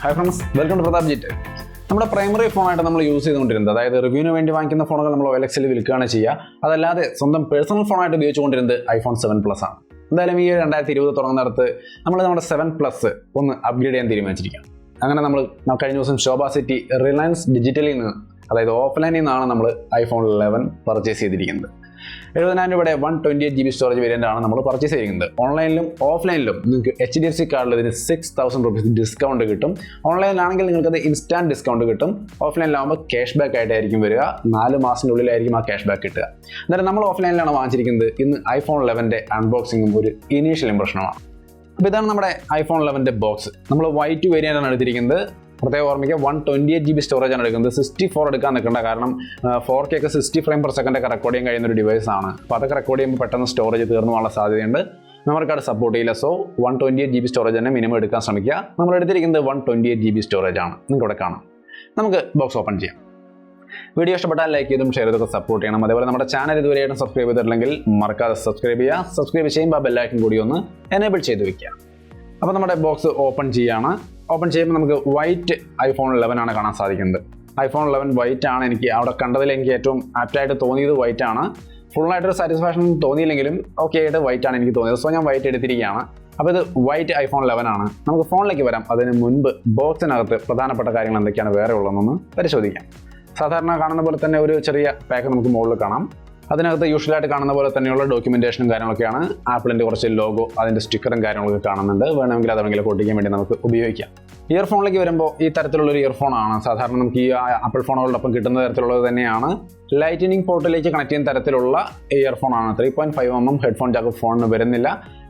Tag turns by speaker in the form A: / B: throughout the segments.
A: Hi friends, welcome to Pratap Jit. നമ്മുടെ primary ഫോണായിട്ട് നമ്മൾ use ചെയ്തുകൊണ്ടിരുന്നത്, അതായത് റിവ്യൂവിന് വേണ്ടി വാങ്ങിക്കുന്ന ഫോണുകൾ നമ്മൾ OLXൽ വിൽക്കുകയാണ് ചെയ്യുക. അതല്ലാതെ സ്വന്തം പേഴ്സണൽ ഫോണായിട്ട് ഉപയോഗിച്ചുകൊണ്ടിരുന്നത് iPhone 7 Plus ആണ്. എന്തായാലും ഈ 2020 തുടങ്ങുന്നിടത്ത് നമ്മുടെ 7 Plus ഒന്ന് അപ്ഗ്രേഡ് ചെയ്യാൻ തീരുമാനിച്ചിരിക്കുകയാണ്. അങ്ങനെ നമ്മൾ കഴിഞ്ഞ ദിവസം ശോഭ സിറ്റി റിലയൻസ് ഡിജിറ്റലിൽ നിന്ന്, അതായത് ഓഫ്ലൈനിൽ നിന്നാണ് നമ്മൾ iPhone 11 പർച്ചേസ് ചെയ്തിരിക്കുന്നത്. 70,000 രൂപയുടെ 128GB സ്റ്റോറേജ് വേരിയൻ്റ് ആണ് നമ്മൾ പർച്ചേസ് ചെയ്യുന്നത്. ഓൺലൈനിലും ഓഫ്ലൈനിലും നിങ്ങൾക്ക് HDFC കാർഡിൽ ഇതിന് 6,000 rupees ഡിസ്കൗണ്ട് കിട്ടും. ഓൺലൈനിലാണെങ്കിൽ നിങ്ങൾക്കത് ഇൻസ്റ്റാൻറ്റ് ഡിസ്കൗണ്ട് കിട്ടും. ഓഫ്ലൈനിലാകുമ്പോൾ ക്യാഷ് ബാക്ക് ആയിട്ടായിരിക്കും വരിക. 4 മാസത്തിനുള്ളിലായിരിക്കും ആ ക്യാഷ് ബാക്ക് കിട്ടുക. എന്നാലും നമ്മൾ ഓഫ്ലൈനിലാണ് വാങ്ങിച്ചിരിക്കുന്നത്. ഇന്ന് iPhone 11ൻ്റെ അൺബോക്സിങ്ങും ഒരു ഇനീഷ്യൽ ഇംപ്രഷനുമാണ്. അപ്പോൾ ഇതാണ് നമ്മുടെ iPhone 11ൻ്റെ ബോക്സ്. നമ്മൾ വൈറ്റ് വേരിയൻ്റ് ആണ് എടുത്തിരിക്കുന്നത്. പ്രത്യേകം ഓർമ്മിക്കുക, 128GB സ്റ്റോറേജ് ആണ് എടുക്കുന്നത്. 64 എടുക്കാൻ നിൽക്കേണ്ട, കാരണം 4K ഒക്കെ 60 ഫ്രെയിം പെർ സെക്കൻഡ് ഒക്കെ റെക്കോർഡ് ചെയ്യാൻ കഴിയുന്ന ഒരു ഡിവൈസ് ആണ്. അപ്പോൾ അതൊക്കെ റെക്കോർഡ് ചെയ്യുമ്പോൾ പെട്ടെന്ന് സ്റ്റോറേജ് തീർന്നു പോകാനുള്ള സാധ്യതയുണ്ട്. മെമ്മറി കാർഡ് സപ്പോർട്ട് ചെയ്യില്ല. സോ 128GB സ്റ്റോറേജ് തന്നെ മിനിമം എടുക്കാൻ ശ്രമിക്കുക. നമ്മൾ എടുത്തിരിക്കുന്നത് 128GB സ്റ്റോറേജ് ആണ്. നിങ്ങൾക്ക് ഇവിടെ കാണാം. നമുക്ക് ബോക്സ് ഓപ്പൺ ചെയ്യാം. വീഡിയോ ഇഷ്ടപ്പെട്ടാൽ ലൈക്ക് ചെയ്തും ഷെയർ ചെയ്തൊക്കെ സപ്പോർട്ട് ചെയ്യണം. അതേപോലെ നമ്മുടെ ചാനൽ ഇതുവരെയായിട്ടും സബ്സ്ക്രൈബ് ചെയ്തിട്ടില്ലെങ്കിൽ മറക്കാതെ സബ്സ്ക്രൈബ് ചെയ്യുക. സബ്സ്ക്രൈബ് ചെയ്യുമ്പോൾ ആ ബെല്ലൈക്കൺ കൂടി ഒന്ന് എനേബിൾ ചെയ്ത് വെക്കുക. അപ്പോൾ നമ്മുടെ ബോക്സ് ഓപ്പൺ ചെയ്യുകയാണ്. ഓപ്പൺ ചെയ്യുമ്പോൾ നമുക്ക് വൈറ്റ് iPhone 11 ആണ് കാണാൻ സാധിക്കുന്നത്. iPhone 11 വൈറ്റ് ആണ്. എനിക്ക് കണ്ടതിൽ എനിക്ക് ഏറ്റവും ആപ്റ്റായിട്ട് തോന്നിയത് വൈറ്റ് ആണ്. ഫുള്ളായിട്ടൊരു സാറ്റിസ്ഫാക്ഷൻ തോന്നിയില്ലെങ്കിലും ഓക്കെ ആയിട്ട് വൈറ്റ് ആണ് എനിക്ക് തോന്നിയത്. സോ ഞാൻ വൈറ്റ് എടുത്തിരിക്കുകയാണ്. അപ്പോൾ ഇത് വൈറ്റ് iPhone 11 ആണ്. നമുക്ക് ഫോണിലേക്ക് വരാം. അതിന് മുൻപ് ബോക്സിനകത്ത് പ്രധാനപ്പെട്ട കാര്യങ്ങൾ എന്തൊക്കെയാണ് വേറെ ഉള്ളതെന്നൊന്ന് പരിശോധിക്കാം. സാധാരണ കാണുന്ന പോലെ തന്നെ ഒരു ചെറിയ പാക്ക് നമുക്ക് മുകളിൽ കാണാം. അതിനകത്ത് യൂഷ്വലായിട്ട് കാണുന്ന പോലെ തന്നെയുള്ള ഡോക്യുമെൻറ്റേഷനും കാര്യങ്ങളൊക്കെയാണ്. ആപ്പിളിൻ്റെ കുറച്ച് ലോഗോ, അതിൻ്റെ സ്റ്റിക്കറും കാര്യങ്ങളൊക്കെ കാണുന്നുണ്ട്. വേണമെങ്കിൽ അതെങ്കിലും ഒട്ടിക്കാൻ വേണ്ടി നമുക്ക് ഉപയോഗിക്കാം. ഇയർഫോണിലേക്ക് വരുമ്പോൾ ഈ തരത്തിലുള്ളൊരു ഇയർഫോണാണ്. സാധാരണ നമുക്ക് ഈ ആപ്പിൾ ഫോണുകളോടൊപ്പം കിട്ടുന്ന തരത്തിലുള്ളത് തന്നെയാണ്. ലൈറ്റനിങ് പോർട്ടിലേക്ക് കണക്ട് ചെയ്യുന്ന തരത്തിലുള്ള ഇയർഫോണാണ്. 3.5mm ഹെഡ്ഫോൺ ജാക്ക് ഫോണിന് വരുന്നില്ല.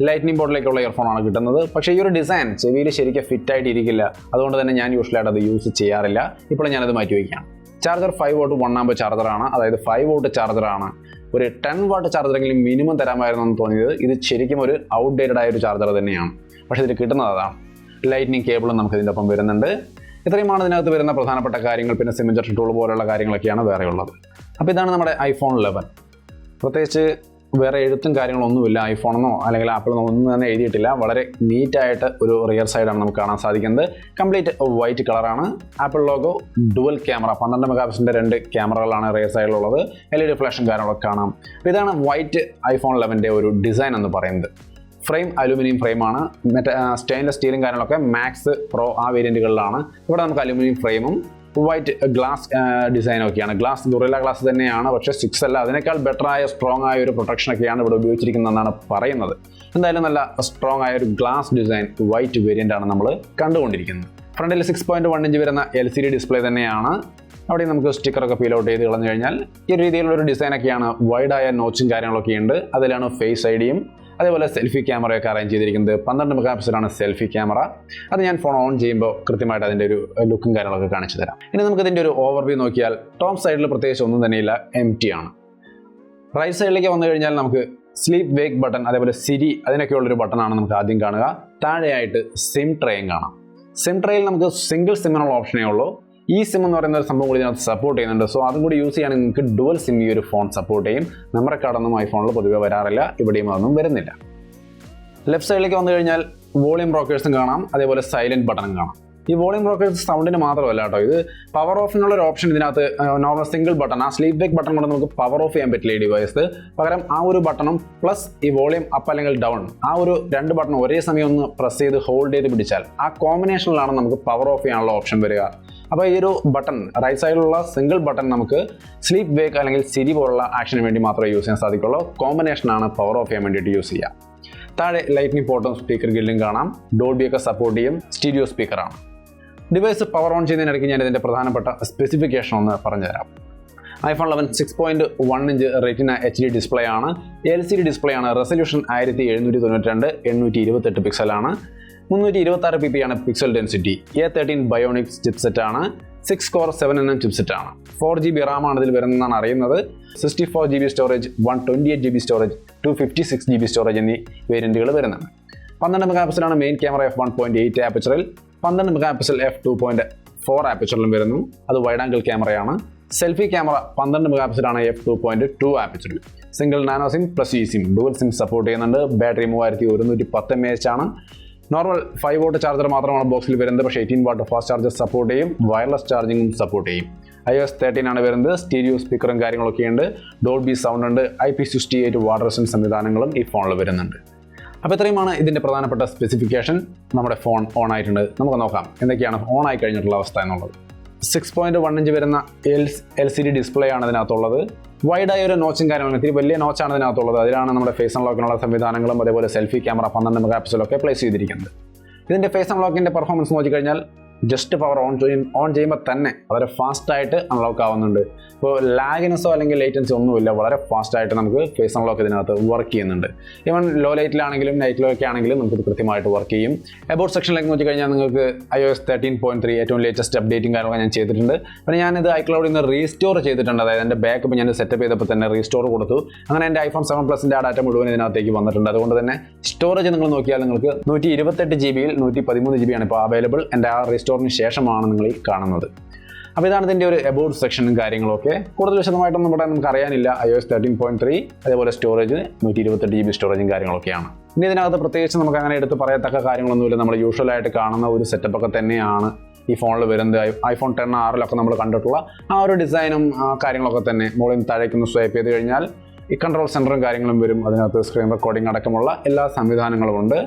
A: ലൈറ്റനിങ് പോർട്ടിലേക്കുള്ള ഇയർഫോണാണ് കിട്ടുന്നത്. പക്ഷേ ഈ ഒരു ഡിസൈൻ ചെവിയിൽ ശരിക്കും ഫിറ്റായിട്ട് ഇരിക്കില്ല. അതുകൊണ്ട് തന്നെ ഞാൻ യൂഷ്വലായിട്ട് അത് യൂസ് ചെയ്യാറില്ല. ഇപ്പോൾ ഞാനത് മാറ്റി വയ്ക്കുകയാണ്. Charger 5V 1A ചാർജറാണ്. അതായത് 5V ചാർജറാണ്. ഒരു 10W ചാർജറെങ്കിലും മിനിമം തരാമായിരുന്നു എന്ന് തോന്നിയത്. ഇത് ശരിക്കും ഒരു ഔട്ട്ഡേറ്റഡ് ആയ ഒരു ചാർജർ തന്നെയാണ്. പക്ഷേ ഇതിൽ കിട്ടുന്നത് അതാണ്. ലൈറ്റ്നിങ് കേബിളും നമുക്ക് ഇതിൻ്റെ ഒപ്പം വരുന്നുണ്ട്. ഇത്രയുമാണ് ഇതിനകത്ത് വരുന്ന പ്രധാനപ്പെട്ട കാര്യങ്ങൾ. പിന്നെ സിം ഇൻജക്ഷൻ ടൂൾ പോലുള്ള കാര്യങ്ങളൊക്കെയാണ് വേറെ ഉള്ളത്. അപ്പോൾ ഇതാണ് നമ്മുടെ iPhone 11. പ്രത്യേകിച്ച് വേറെ എഴുത്തും കാര്യങ്ങളൊന്നുമില്ല. ഐഫോണെന്നോ അല്ലെങ്കിൽ ആപ്പിളെന്നോ ഒന്നും തന്നെ എഴുതിയിട്ടില്ല. വളരെ നീറ്റായിട്ട് ഒരു റിയർ സൈഡാണ് നമുക്ക് കാണാൻ സാധിക്കുന്നത്. കംപ്ലീറ്റ് വൈറ്റ് കളറാണ്. ആപ്പിൾ ലോഗോ, ഡുവൽ ക്യാമറ, 12 മെഗാപിക്സലിൻ്റെ 2 ക്യാമറകളാണ് റിയർ സൈഡിലുള്ളത്. LED ഫ്ലാഷും കാര്യങ്ങളൊക്കെ കാണാം. അപ്പോൾ ഇതാണ് വൈറ്റ് iPhone 11ൻ്റെ ഒരു ഡിസൈൻ എന്ന് പറയുന്നത്. ഫ്രെയിം അലുമിനിയം ഫ്രെയിമാണ്. മറ്റേ സ്റ്റെയിൻലെസ് സ്റ്റീലും കാര്യങ്ങളൊക്കെ മാക്സ്, പ്രോ ആ വേരിയൻറ്റുകളിലാണ്. ഇവിടെ നമുക്ക് അലുമിനിയം ഫ്രെയിമും വൈറ്റ് ഗ്ലാസ് ഡിസൈനൊക്കെയാണ്. ഗ്ലാസ് ഗൊറില്ല ഗ്ലാസ് തന്നെയാണ്, പക്ഷേ 6 അല്ല. അതിനേക്കാൾ ബെറ്ററായ സ്ട്രോങ് ആയ ഒരു പ്രൊട്ടക്ഷനൊക്കെയാണ് ഇവിടെ ഉപയോഗിച്ചിരിക്കുന്നതെന്നാണ് പറയുന്നത്. എന്തായാലും നല്ല സ്ട്രോങ് ആയ ഒരു ഗ്ലാസ് ഡിസൈൻ വൈറ്റ് വേരിയൻ്റ് ആണ് നമ്മൾ കണ്ടുകൊണ്ടിരിക്കുന്നത്. ഫ്രണ്ടിൽ 6.1 ഇഞ്ച് വരുന്ന LCD ഡിസ്പ്ലേ തന്നെയാണ്. അവിടെ നമുക്ക് സ്റ്റിക്കറൊക്കെ പീൽ ഔട്ട് ചെയ്ത് കളഞ്ഞു കഴിഞ്ഞാൽ ഈ രീതിയിലുള്ളൊരു ഡിസൈനൊക്കെയാണ്. വൈഡായ നോച്ചും കാര്യങ്ങളൊക്കെ ഉണ്ട്. അതിലാണ് ഫേസ് ID-യും അതേപോലെ സെൽഫി ക്യാമറയൊക്കെ അറേഞ്ച് ചെയ്തിരിക്കുന്നത്. 12 മെഗാപിക്സലാണ് സെൽഫി ക്യാമറ. അത് ഞാൻ ഫോൺ ഓൺ ചെയ്യുമ്പോൾ കൃത്യമായിട്ട് അതിൻ്റെ ഒരു ലുക്കും കാര്യങ്ങളൊക്കെ കാണിച്ചു തരാം. ഇനി നമുക്ക് ഇതിൻ്റെ ഒരു ഓവർവ്യൂ നോക്കിയാൽ ടോപ്പ് സൈഡിൽ പ്രത്യേകിച്ച് ഒന്നും തന്നെയില്ല, എംപ്റ്റി ആണ്. റൈറ്റ് സൈഡിലേക്ക് വന്നു കഴിഞ്ഞാൽ നമുക്ക് സ്ലീപ്പ് വേക്ക് ബട്ടൺ, അതേപോലെ സിരി, അതിനൊക്കെയുള്ളൊരു ബട്ടണാണ് നമുക്ക് ആദ്യം കാണുക. താഴെയായിട്ട് സിം ട്രേയും കാണാം. സിം ട്രേയിൽ നമുക്ക് സിംഗിൾ സിമ്മിനുള്ള ഓപ്ഷനേ ഉള്ളൂ. ഈ സിം എന്ന് പറയുന്ന ഒരു സംഭവം കൂടി ഇതിനകത്ത് സപ്പോർട്ട് ചെയ്യുന്നുണ്ട്. സോ അതും കൂടി യൂസ് ചെയ്യുകയാണെങ്കിൽ നിങ്ങൾക്ക് ഡുവൽ സിം ഈ ഒരു ഫോൺ സപ്പോർട്ട് ചെയ്യും. മെമ്മറി കാർഡൊന്നും ഐഫോണിൽ പൊതുവെ വരാറില്ല. ഇവിടെയും അതൊന്നും വരുന്നില്ല. ലെഫ്റ്റ് സൈഡിലേക്ക് വന്നു കഴിഞ്ഞാൽ വോളിയം റോക്കേഴ്സും കാണാം. അതേപോലെ സൈലൻറ്റ് ബട്ടണും കാണാം. ഈ വോളിയം റോക്കേഴ്സ് സൗണ്ടിന് മാത്രമല്ല കേട്ടോ. ഇത് പവർ ഓഫിനുള്ള ഒരു ഓപ്ഷൻ ഇതിനകത്ത് നോർമൽ സിംഗിൾ ബട്ടൺ, ആ സ്ലീപ്പ് വേക്ക് ബട്ടൺ കൊണ്ട് നമുക്ക് പവർ ഓഫ് ചെയ്യാൻ പറ്റില്ല ഈ ഡിവൈസ്. പകരം ആ ഒരു ബട്ടണും പ്ലസ് ഈ വോളിയം അപ്പ് അല്ലെങ്കിൽ ഡൗൺ, ആ ഒരു 2 ബട്ടൺ ഒരേ സമയം ഒന്ന് പ്രസ് ചെയ്ത് ഹോൾഡ് ചെയ്ത് പിടിച്ചാൽ ആ കോമ്പിനേഷനിലാണ് നമുക്ക് പവർ ഓഫ് ചെയ്യാനുള്ള ഓപ്ഷൻ വരിക. അപ്പോൾ ഈ ഒരു ബട്ടൺ, റൈറ്റ് സൈഡിലുള്ള സിംഗിൾ ബട്ടൺ നമുക്ക് സ്ലീപ്പ് വേക്ക് അല്ലെങ്കിൽ സിരി പോലുള്ള ആക്ഷന് വേണ്ടി മാത്രമേ യൂസ് ചെയ്യാൻ സാധിക്കുള്ളൂ. കോമ്പിനേഷനാണ് പവർ ഓഫ് ചെയ്യാൻ വേണ്ടിയിട്ട് യൂസ് ചെയ്യുക. താഴെ ലൈറ്റ്നിങ് പോർട്ടും സ്പീക്കർ ഗില്ലും കാണാം. ഡോൾബിയൊക്കെ സപ്പോർട്ട് ചെയ്യും. സ്റ്റീരിയോ സ്പീക്കറാണ്. ഡിവൈസ് പവർ ഓൺ ചെയ്യുന്നതിനിടയ്ക്ക് ഞാൻ ഇതിൻ്റെ പ്രധാനപ്പെട്ട സ്പെസിഫിക്കേഷൻ ഒന്ന് പറഞ്ഞുതരാം. iPhone 11 6.1 inch retina HD display ആണ്. LCD ഡിസ്പ്ലേ ആണ്. റെസൊല്യൂഷൻ 1792 828 പിക്സലാണ്. 326 pp ആണ് pixel density. A13 bionics chipset ആണ്. 6 കോർ 7nm ചിപ്സെറ്റ് ആണ്. 4GB RAM ആണ് ഇതിൽ വരുന്നതെന്നാണ് അറിയുന്നത്. 64GB storage, 128GB storage, 256GB storage എന്നീ വേരിയൻറ്റുകൾ വരുന്നുണ്ട്. 12 മെഗാപിക്സലാണ് മെയിൻ ക്യാമറ f1.8 ആപ്പച്ചറിൽ. 12 മെഗാപിക്സൽ f2.4 ആപ്പച്ചറിലും വരുന്നു. അത് വൈഡ് ആംഗിൾ ക്യാമറയാണ്. സെൽഫി ക്യാമറ 12 മെഗാപിക്സലാണ് f2.2 ആപ്പച്ചറിൽ. Single nano sim plus e sim, dual sim support ചെയ്യുന്നുണ്ട്. ബാറ്ററി 3110 mAh ആണ്. നോർമൽ 5 വോട്ട് ചാർജർ മാത്രമാണ് ബോക്സിൽ വരുന്നത്. പക്ഷേ 18 വാട്ട് ഫാസ്റ്റ് ചാർജർ സപ്പോർട്ട് ചെയ്യും, വയർലെസ് ചാർജിങ്ങും സപ്പോർട്ട് ചെയ്യും. iOS 13 ആണ് വരുന്നത്. സ്റ്റീരിയോ സ്പീക്കറും കാര്യങ്ങളൊക്കെ ഉണ്ട്, ഡോൾബി സൗണ്ട് ഉണ്ട്, IP68 വാട്ടർ റെസിസ്റ്റൻസ് സംവിധാനങ്ങളും ഈ ഫോണിൽ വരുന്നുണ്ട്. അപ്പോൾ ഇത്രയുമാണ് ഇതിൻ്റെ പ്രധാനപ്പെട്ട സ്പെസിഫിക്കേഷൻ. നമ്മുടെ ഫോൺ ഓൺ ആയിട്ടുണ്ട്. നമുക്ക് നോക്കാം എന്തൊക്കെയാണ് ഓൺ ആയി കഴിഞ്ഞിട്ടുള്ള അവസ്ഥ എന്നുള്ളത്. 6.1 ഇഞ്ച് വരുന്ന LCD ഡിസ്പ്ലേ ആണ് ഇതിനകത്തുള്ളത്. വൈഡായ ഒരു നോച്ചും കാര്യങ്ങളും, ഇത്തിരി വലിയ നോച്ചാണ് ഇതിനകത്തുള്ളത്. അതിലാണ് നമ്മുടെ ഫേസ് അൺലോക്കിനുള്ള സംവിധാനങ്ങളും അതേപോലെ സെൽഫി ക്യാമറ 12 മെഗാ പിക്സലൊക്കെ പ്ലേസ് ചെയ്തിരിക്കുന്നത്. ഇതിൻ്റെ ഫേസ് അൺലോക്കിൻ്റെ പെർഫോമൻസ് നോക്കിക്കഴിഞ്ഞാൽ ജസ്റ്റ് പവർ ഓൺ ചെയ്യുമ്പോൾ തന്നെ വളരെ ഫാസ്റ്റായിട്ട് അൺലോക്ക് ആവുന്നുണ്ട്. ഇപ്പോൾ ലാഗിനെസോ അല്ലെങ്കിൽ ലേറ്റൻസി ഒന്നുമില്ല, വളരെ ഫാസ്റ്റായിട്ട് നമുക്ക് ഫേസ് അൺലോക്ക് ഇതിനകത്ത് വർക്ക് ചെയ്യുന്നുണ്ട്. ഈവൻ ലോ ലൈറ്റിലാണെങ്കിലും നൈറ്റിലൊക്കെ ആണെങ്കിലും നമുക്കിത് കൃത്യമായിട്ട് വർക്ക് ചെയ്യും. എബൌട്ട് സെക്ഷനിലേക്ക് നോക്കിക്കഴിഞ്ഞാൽ നിങ്ങൾക്ക് iOS 13.3 ഏറ്റവും ലേറ്റസ്റ്റ് അപ്ഡേറ്റും കാര്യങ്ങളൊക്കെ ഞാൻ ചെയ്തിട്ടുണ്ട്. പിന്നെ ഞാനിത് iCloud നിന്ന് റീസ്റ്റോർ ചെയ്തിട്ടുണ്ട്. അതായത് എൻ്റെ ബാക്കപ്പ് ഞാൻ സെറ്റപ്പ് ചെയ്തപ്പോൾ തന്നെ റീസ്റ്റോർ കൊടുത്തു. അങ്ങനെ എൻ്റെ iPhone 7 Plusൻ്റെ ആ ഡാറ്റ മുഴുവൻ ഇതിനകത്തേക്ക് വന്നിട്ടുണ്ട്. അതുകൊണ്ട് തന്നെ സ്റ്റോറേജ് നിങ്ങൾ നോക്കിയാൽ നിങ്ങൾക്ക് 128 GB-യിൽ 113 GB ആണ് ഇപ്പോൾ അവൈലബിൾ. എൻ്റെ ആ റീസ്റ്റോറിന് ശേഷമാണ് നിങ്ങൾ ഈ കാണുന്നത്. അപ്പോൾ ഇതാണ് ഇതിൻ്റെ ഒരു എബൌട്ട് സെക്ഷനും കാര്യങ്ങളൊക്കെ. കൂടുതൽ വിശദമായിട്ടൊന്നും ഇവിടെ നമുക്ക് അറിയാനില്ല. iOS 13.3 അതേപോലെ സ്റ്റോറേജ് 128 GB സ്റ്റോറേജും കാര്യങ്ങളൊക്കെയാണ്. ഇനി ഇതിനകത്ത് പ്രത്യേകിച്ച് നമുക്ക് അങ്ങനെ എടുത്ത് പറയത്തക്ക കാര്യങ്ങളൊന്നുമില്ല. നമ്മൾ യൂഷ്വലായിട്ട് കാണുന്ന ഒരു സെറ്റപ്പൊക്കെ തന്നെയാണ് ഈ ഫോണിൽ വരുന്നത്. iPhone 10R നമ്മൾ കണ്ടിട്ടുള്ള ആ ഒരു ഡിസൈനും കാര്യങ്ങളൊക്കെ തന്നെ. മുകളിൽ നിന്ന് താഴേക്കൊന്ന് സ്വൈപ്പ് ചെയ്ത് കഴിഞ്ഞാൽ ഈ കൺട്രോൾ സെൻറ്ററും കാര്യങ്ങളും വരും. അതിനകത്ത് സ്ക്രീൻ റെക്കോർഡിംഗ് അടക്കമുള്ള എല്ലാ സംവിധാനങ്ങളും ഉണ്ട്.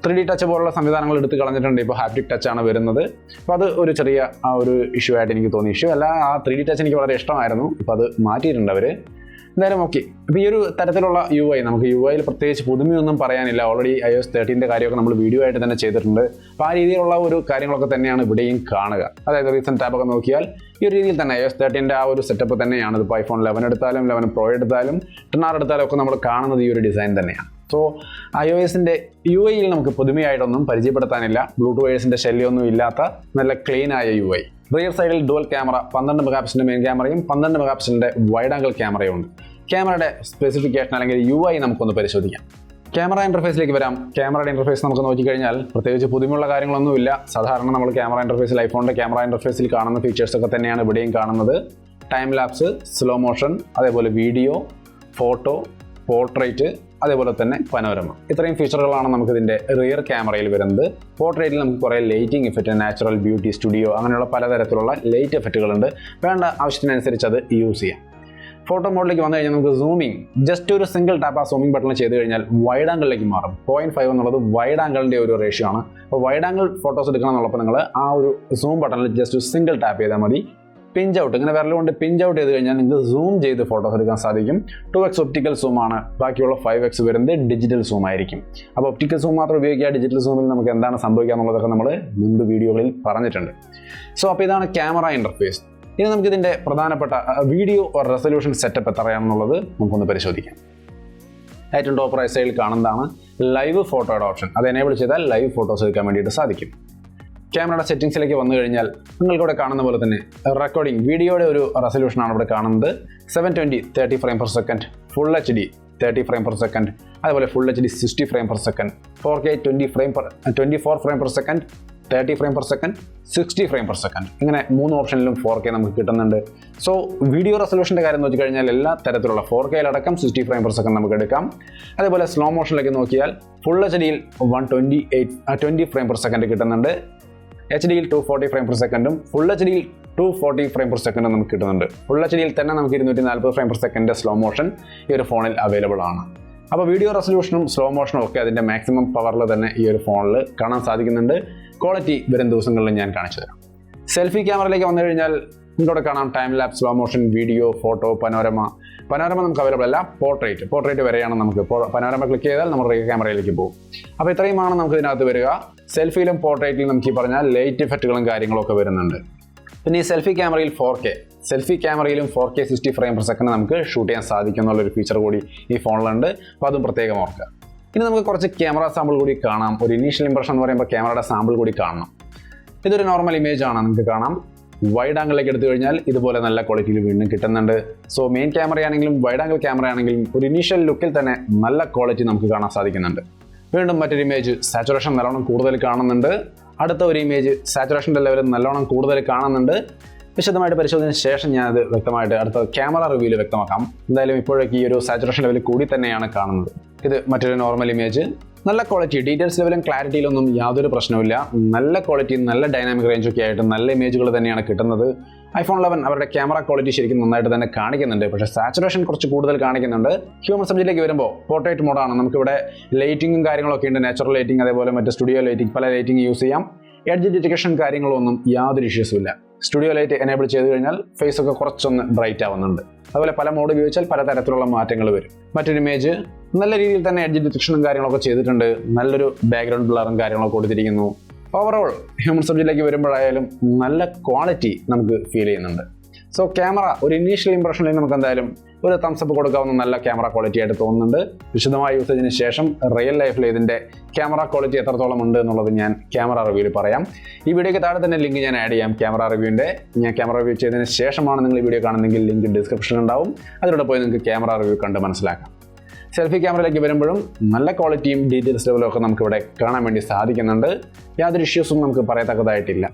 A: 3D ടച്ച് പോലുള്ള സംവിധാനങ്ങൾ എടുത്ത് കളഞ്ഞിട്ടുണ്ട്. ഇപ്പോൾ ഹാപ്റ്റിക് ടച്ചാണ് വരുന്നത്. അപ്പോൾ അത് ഒരു ചെറിയ ആ ഒരു ഇഷ്യൂ ആയിട്ട് എനിക്ക് തോന്നി. ഇഷ്യൂ അല്ല, ആ 3D ടച്ച് എനിക്ക് വളരെ ഇഷ്ടമായിരുന്നു. ഇപ്പോൾ അത് മാറ്റിയിട്ടുണ്ട് അവർ. എന്തായാലും ഓക്കെ. അപ്പോൾ ഈ ഒരു തരത്തിലുള്ള UI, നമുക്ക് UI പ്രത്യേകിച്ച് പുതുമയൊന്നും പറയാനില്ല. ഓൾറെഡി iOS 13 കാര്യമൊക്കെ നമ്മൾ വീഡിയോ ആയിട്ട് തന്നെ ചെയ്തിട്ടുണ്ട്. അപ്പോൾ ആ രീതിയിലുള്ള ഒരു കാര്യങ്ങളൊക്കെ തന്നെയാണ് ഇവിടെയും കാണുക. അതായത് റീസെൻറ്റ് ടാബൊക്കെ നോക്കിയാൽ ഈ ഒരു രീതിയിൽ തന്നെ iOS 13 ആ ഒരു സെറ്റപ്പ് തന്നെയാണ്. ഇതിപ്പോൾ iPhone 11 എടുത്താലും 11 Pro എടുത്താലും 10R എടുത്താലും ഒക്കെ നമ്മൾ കാണുന്നത് ഈ ഒരു ഡിസൈൻ തന്നെയാണ്. സോ iOSൻ്റെ UIയിൽ നമുക്ക് പുതുമയായിട്ടൊന്നും പരിചയപ്പെടുത്താനില്ല. ബ്ലൂടൂത്ത് ശല്യമൊന്നും ഇല്ലാത്ത നല്ല ക്ലീൻ ആയ UI. റിയർ സൈഡിൽ ഡുവൽ ക്യാമറ, 12 മെഗാ പിക്സലിൻ്റെ മെയിൻ ക്യാമറയും 12 മെഗാ പിക്സലിൻ്റെ വൈഡ് ആംഗിൾ ക്യാമറയും ഉണ്ട്. ക്യാമറയുടെ സ്പെസിഫിക്കേഷൻ അല്ലെങ്കിൽ UI നമുക്കൊന്ന് പരിശോധിക്കാം. ക്യാമറ ഇൻ്റർഫേസിലേക്ക് വരാം. ക്യാമറയുടെ ഇൻ്റർഫേസ് നമുക്ക് നോക്കിക്കഴിഞ്ഞാൽ പ്രത്യേകിച്ച് പുതുമയുള്ള കാര്യങ്ങളൊന്നുമില്ല. സാധാരണ നമ്മൾ ക്യാമറ ഇൻ്റർഫേസിൽ ഐഫോണിൻ്റെ ക്യാമറ ഇൻ്റർഫേസിൽ കാണുന്ന ഫീച്ചേഴ്സൊക്കെ തന്നെയാണ് ഇവിടെയും കാണുന്നത്. ടൈം ലാപ്സ്, സ്ലോ മോഷൻ, അതേപോലെ വീഡിയോ, ഫോട്ടോ, പോർട്രേറ്റ്, അതേപോലെ തന്നെ പനോരമ. ഇത്രയും ഫീച്ചറുകളാണ് നമുക്കിതിൻ്റെ റിയർ ക്യാമറയിൽ വരുന്നത്. പോർട്രേറ്റിൽ നമുക്ക് കുറേ lighting effect, natural beauty, studio അങ്ങനെയുള്ള പലതരത്തിലുള്ള ലൈറ്റ് എഫക്റ്റുകളുണ്ട്. വേണ്ട ആവശ്യത്തിനനുസരിച്ച് അത് യൂസ് ചെയ്യാം. ഫോട്ടോ മോഡിലേക്ക് വന്നു കഴിഞ്ഞാൽ നമുക്ക് സൂമിങ് ജസ്റ്റ് ഒരു സിംഗിൾ ടാപ്പ് ആ സൂമിംഗ് ബട്ടൺ ചെയ്ത് കഴിഞ്ഞാൽ വൈഡ് ആംഗിളിലേക്ക് മാറും. 0.5 എന്നുള്ളത് വൈഡ് ആംഗിളിൻ്റെ ഒരു റേഷ്യോ ആണ്. അപ്പോൾ വൈഡ് ആംഗിൾ ഫോട്ടോസ് എടുക്കണം എന്നുള്ളപ്പോൾ നിങ്ങൾ ആ ഒരു സൂം ബട്ടണിൽ ജസ്റ്റ് ഒരു സിംഗിൾ ടാപ്പ് ചെയ്താൽ മതി. പിഞ്ച് ഔട്ട്, ഇങ്ങനെ വിരലുകൊണ്ട് പിഞ്ച് ഔട്ട് ചെയ്ത് കഴിഞ്ഞാൽ നിങ്ങൾക്ക് സൂം ചെയ്ത് ഫോട്ടോസ് എടുക്കാൻ സാധിക്കും. 2x ഒപ്റ്റിക്കൽ സൂം ആണ്. ബാക്കിയുള്ള 5x വരുന്നത് ഡിജിറ്റൽ സൂം ആയിരിക്കും. അപ്പോൾ ഒപ്റ്റിക്കൽ സൂം മാത്രം ഉപയോഗിക്കുക. ഡിജിറ്റൽ സൂമിൽ നമുക്ക് എന്താണ് സംഭവിക്കുക എന്നുള്ളതൊക്കെ നമ്മൾ മുൻപ് വീഡിയോകളിൽ പറഞ്ഞിട്ടുണ്ട്. സോ അപ്പോൾ ഇതാണ് ക്യാമറ ഇൻ്റർഫേസ്. ഇനി നമുക്കിതിൻ്റെ പ്രധാനപ്പെട്ട വീഡിയോ റെസൊല്യൂഷൻ സെറ്റപ്പ് എത്രയാണെന്നുള്ളത് നമുക്കൊന്ന് പരിശോധിക്കാം. ഏറ്റവും ടോപ്പ് റൈറ്റ് സൈഡിൽ കാണുന്നതാണ് ലൈവ് ഫോട്ടോയുടെ ഓപ്ഷൻ. അത് എനേബിൾ ചെയ്താൽ ലൈവ് ഫോട്ടോസ് എടുക്കാൻ വേണ്ടിയിട്ട് സാധിക്കും. ക്യാമറയുടെ സെറ്റിംഗ്സിലേക്ക് വന്നു കഴിഞ്ഞാൽ നിങ്ങൾക്കിവിടെ കാണുന്ന പോലെ തന്നെ റെക്കോർഡിംഗ് വീഡിയോയുടെ ഒരു റെസൊല്യൂഷനാണ് ഇവിടെ കാണുന്നത്. 720 30 frame per second, full HD 30 frame per second, അതുപോലെ full HD 60 frame per second, 4K 24 frame per second, 30 frame per second, 60 frame per second. ഇങ്ങനെ 3 ഓപ്ഷനിലും 4K നമുക്ക് കിട്ടുന്നുണ്ട്. സോ വീഡിയോ റെസൊല്യൂഷൻ്റെ കാര്യം നോക്കിക്കഴിഞ്ഞാൽ എല്ലാ തരത്തിലുള്ള 4Kയിലടക്കം 60 ഫ്രെയിം പെർ സെക്കൻഡ് നമുക്ക് എടുക്കാം. അതേപോലെ സ്ലോ മോഷനിലേക്ക് നോക്കിയാൽ ഫുൾ HDയിൽ 20 ഫ്രെയിം പെർ സെക്കൻഡ് കിട്ടുന്നുണ്ട്. HDയിൽ 240 ഫ്രെയിം പെർ സെക്കൻഡും ഫുൾ HDയിൽ 240 ഫ്രെയിം പെർ സെക്കൻഡും നമുക്ക് കിട്ടുന്നുണ്ട്. ഫുൾ HDയിൽ തന്നെ നമുക്ക് 240 frame per second slow motion ഈ ഒരു ഫോണിൽ അവൈലബിൾ ആണ്. അപ്പോൾ വീഡിയോ റെസൊല്യൂഷനും സ്ലോ മോഷനും ഒക്കെ അതിൻ്റെ മാക്സിമം പവറിൽ തന്നെ ഈ ഒരു ഫോണിൽ കാണാൻ സാധിക്കുന്നുണ്ട്. ക്വാളിറ്റി വരും ദിവസങ്ങളിൽ ഞാൻ കാണിച്ചു തരാം. സെൽഫി ക്യാമറയിലേക്ക് വന്നു കഴിഞ്ഞാൽ ഇവിടെ കാണാം time lapse, slow motion, video, photo, panorama നമുക്ക് അവൈലബിൾ അല്ല. പോർട്രേറ്റ് വരെയാണ് നമുക്ക്. പനോരമ ക്ലിക്ക് ചെയ്താൽ നമ്മൾ റിയർ ക്യാമറയിലേക്ക് പോകും. അപ്പോൾ ഇത്രയുമാണ് നമുക്ക് ഇതിനകത്ത് വരിക. സെൽഫിയിലും പോർട്രേറ്റിലും നമുക്ക് ഈ പറഞ്ഞാൽ ലൈറ്റ് എഫക്റ്റുകളും കാര്യങ്ങളൊക്കെ വരുന്നുണ്ട്. പിന്നെ ഈ സെൽഫി ക്യാമറയിൽ 4K, സെൽഫി ക്യാമറയിലും 4K 60 ഫ്രെയിം പെർ സെക്കൻഡ് നമുക്ക് ഷൂട്ട് ചെയ്യാൻ സാധിക്കും എന്നുള്ളൊരു ഫീച്ചർ കൂടി ഈ ഫോണിലുണ്ട്. അപ്പോൾ അതും പ്രത്യേകം ഓർക്കുക. ഇനി നമുക്ക് കുറച്ച് ക്യാമറ സാമ്പിൾ കൂടി കാണാം. ഒരു ഇനീഷ്യൽ ഇംപ്രഷൻ എന്ന് പറയുമ്പോൾ ക്യാമറയുടെ സാമ്പിൾ കൂടി കാണണം. ഇതൊരു നോർമൽ ഇമേജ് ആണ്, നമുക്ക് കാണാം. വൈഡ് ആംഗിളിലേക്ക് എടുത്തു കഴിഞ്ഞാൽ ഇതുപോലെ നല്ല ക്വാളിറ്റിയിൽ വീണ്ടും കിട്ടുന്നുണ്ട്. സോ മെയിൻ ക്യാമറയാണെങ്കിലും വൈഡ് ആംഗിൾ ക്യാമറയാണെങ്കിലും ഒരു ഇനീഷ്യൽ ലുക്കിൽ തന്നെ നല്ല ക്വാളിറ്റി നമുക്ക് കാണാൻ സാധിക്കുന്നുണ്ട്. വീണ്ടും മറ്റൊരു ഇമേജ് സാച്ചുറേഷൻ നല്ലോണം കൂടുതൽ കാണുന്നുണ്ട്. അടുത്ത ഒരു ഇമേജ് സാച്ചുറേഷൻ്റെ ലെവൽ നല്ലോണം കൂടുതൽ കാണുന്നുണ്ട്. വിശദമായിട്ട് പരിശോധനയ്ക്ക് ശേഷം ഞാനത് വ്യക്തമായിട്ട് അടുത്ത ക്യാമറ റിവ്യൂവിൽ വ്യക്തമാക്കാം. എന്തായാലും ഇപ്പോഴേക്ക് ഈ ഒരു സാച്ചുറേഷൻ ലെവൽ കൂടി തന്നെയാണ് കാണുന്നത്. ഇത് മറ്റൊരു നോർമൽ ഇമേജ്. നല്ല ക്വാളിറ്റി, ഡീറ്റെയിൽസ് ലെവലും ക്ലാരിറ്റിയിലൊന്നും യാതൊരു പ്രശ്നമില്ല. നല്ല ക്വാളിറ്റി, നല്ല ഡൈനാമിക് റേഞ്ചൊക്കെ ആയിട്ട് നല്ല ഇമേജുകൾ തന്നെയാണ് കിട്ടുന്നത്. iPhone 11 അവരുടെ ക്യാമറ ക്വാളിറ്റി ശരിക്കും നന്നായിട്ട് തന്നെ കാണിക്കുന്നുണ്ട്. പക്ഷേ സാച്ചുറേഷൻ കുറച്ച് കൂടുതൽ കാണിക്കുന്നുണ്ട്. ഹ്യൂമൻ സബ്ജക്റ്റിലേക്ക് വരുമ്പോൾ പോർട്രേറ്റ് മോഡാണ്. നമുക്കിവിടെ ലൈറ്റിങ്ങും കാര്യങ്ങളൊക്കെ ഉണ്ട്. നാച്ചുറൽ ലൈറ്റിംഗ്, അതേപോലെ മറ്റ് സ്റ്റുഡിയോ ലൈറ്റിംഗ്, പല ലൈറ്റിംഗ് യൂസ് ചെയ്യാം. എഡ്ജ് ഡിറ്റക്ഷൻ കാര്യങ്ങളൊന്നും യാതൊരു ഇഷ്യൂസും ഇല്ല. സ്റ്റുഡിയോ ലൈറ്റ് എനേബിൾ ചെയ്ത് കഴിഞ്ഞാൽ ഫേസ് ഒക്കെ കുറച്ചൊന്ന് ബ്രൈറ്റ് ആവുന്നുണ്ട്. അതുപോലെ പല മോഡ് ഉപയോഗിച്ചാൽ പല തരത്തിലുള്ള മാറ്റങ്ങൾ വരും. മറ്റൊരു ഇമേജ് നല്ല രീതിയിൽ തന്നെ എഡ്ജ് ഡിറ്റക്ഷനും കാര്യങ്ങളൊക്കെ ചെയ്തിട്ടുണ്ട്. നല്ലൊരു ബാക്ക്ഗ്രൗണ്ട് ബ്ലറും കാര്യങ്ങളൊക്കെ കൊടുത്തിരിക്കുന്നു. ഓവറോൾ ഹ്യൂമൻ സബ്ജക്റ്റിലേക്ക് വരുമ്പോഴായാലും നല്ല ക്വാളിറ്റി നമുക്ക് ഫീൽ ചെയ്യുന്നുണ്ട്. സോ ക്യാമറ ഒരു ഇനീഷ്യൽ ഇംപ്രഷനിൽ നമുക്ക് എന്തായാലും ഒരു തംസപ്പ് കൊടുക്കാവുന്ന നല്ല ക്യാമറ ക്വാളിറ്റി ആയിട്ട് തോന്നുന്നുണ്ട്. വിശദമായ യൂസേജിന് ശേഷം റിയൽ ലൈഫിൽ ഇതിൻ്റെ ക്യാമറ ക്വാളിറ്റി എത്രത്തോളം ഉണ്ട് എന്നുള്ളത് ഞാൻ ക്യാമറ റിവ്യൂവിൽ പറയാം. ഈ വീഡിയോയ്ക്ക് താഴെ തന്നെ ലിങ്ക് ഞാൻ ആഡ് ചെയ്യാം ക്യാമറ റിവ്യൂവിൻ്റെ. ഞാൻ ക്യാമറ റിവ്യൂ ചെയ്തതിന് ശേഷമാണ് നിങ്ങൾ ഈ വീഡിയോ കാണുന്നതെങ്കിൽ ലിങ്ക് ഡിസ്ക്രിപ്ഷനിൽ ഉണ്ടാവും. അതിലൂടെ പോയി നിങ്ങൾക്ക് ക്യാമറ റിവ്യൂ കണ്ട് മനസ്സിലാക്കാം. സെൽഫി ക്യാമറയിലേക്ക് വരുമ്പോഴും നല്ല ക്വാളിറ്റിയും ഡീറ്റെയിൽസ് ലെവലും ഒക്കെ നമുക്കിവിടെ കാണാൻ വേണ്ടി സാധിക്കുന്നുണ്ട്. യാതൊരു ഇഷ്യൂസും നമുക്ക് പറയത്തക്കതായിട്ടില്ല.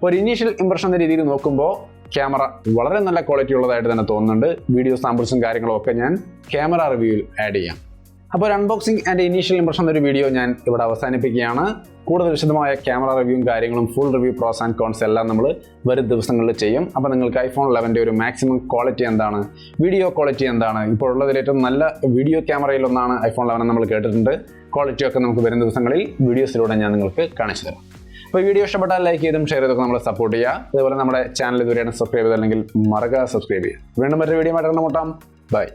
A: ഒരു ഇനീഷ്യൽ ഇംപ്രഷൻ എന്ന രീതിയിൽ നോക്കുമ്പോൾ ക്യാമറ വളരെ നല്ല ക്വാളിറ്റി ഉള്ളതായിട്ട് തന്നെ തോന്നുന്നുണ്ട്. വീഡിയോ സാമ്പിൾസും കാര്യങ്ങളും ഒക്കെ ഞാൻ ക്യാമറ റിവ്യൂവിൽ ആഡ് ചെയ്യാം. അപ്പോൾ ഒരു അൺബോക്സിംഗ് ആൻഡ് ഇനീഷ്യൽ ഇംപ്രഷൻ എന്നൊരു വീഡിയോ ഞാൻ ഇവിടെ അവസാനിപ്പിക്കുകയാണ്. കൂടുതൽ വിശദമായ ക്യാമറ റിവ്യൂവും കാര്യങ്ങളും full review pros and cons എല്ലാം നമ്മൾ വരും ദിവസങ്ങളിൽ ചെയ്യും. അപ്പോൾ നിങ്ങൾക്ക് iPhone 11 ഒരു മാക്സിമം ക്വാളിറ്റി എന്താണ്, വീഡിയോ ക്വാളിറ്റി എന്താണ്, ഇപ്പോൾ ഉള്ളതിൽ ഏറ്റവും നല്ല വീഡിയോ ക്യാമറയിലൊന്നാണ് iPhone 11 നമ്മൾ കേട്ടിട്ടുണ്ട്. ക്വാളിറ്റിയൊക്കെ നമുക്ക് വരും ദിവസങ്ങളിൽ വീഡിയോസിലൂടെ ഞാൻ നിങ്ങൾക്ക് കാണിച്ചു തരാം. അപ്പോൾ വീഡിയോ ഇഷ്ടപ്പെട്ടാൽ ലൈക്ക് ചെയ്തും ഷെയർ ചെയ്തൊക്കെ നമ്മളെ സപ്പോർട്ട് ചെയ്യുക. അതുപോലെ നമ്മുടെ ചാനൽ ഇതുവരെയാണ് സബ്സ്ക്രൈബ് ചെയ്തല്ലെങ്കിൽ മറക്കാതെ സബ്സ്ക്രൈബ് ചെയ്യുക. വീണ്ടും മറ്റൊരു വീഡിയോ ആയിട്ട് കണ്ടുമുട്ടാം. ബൈ.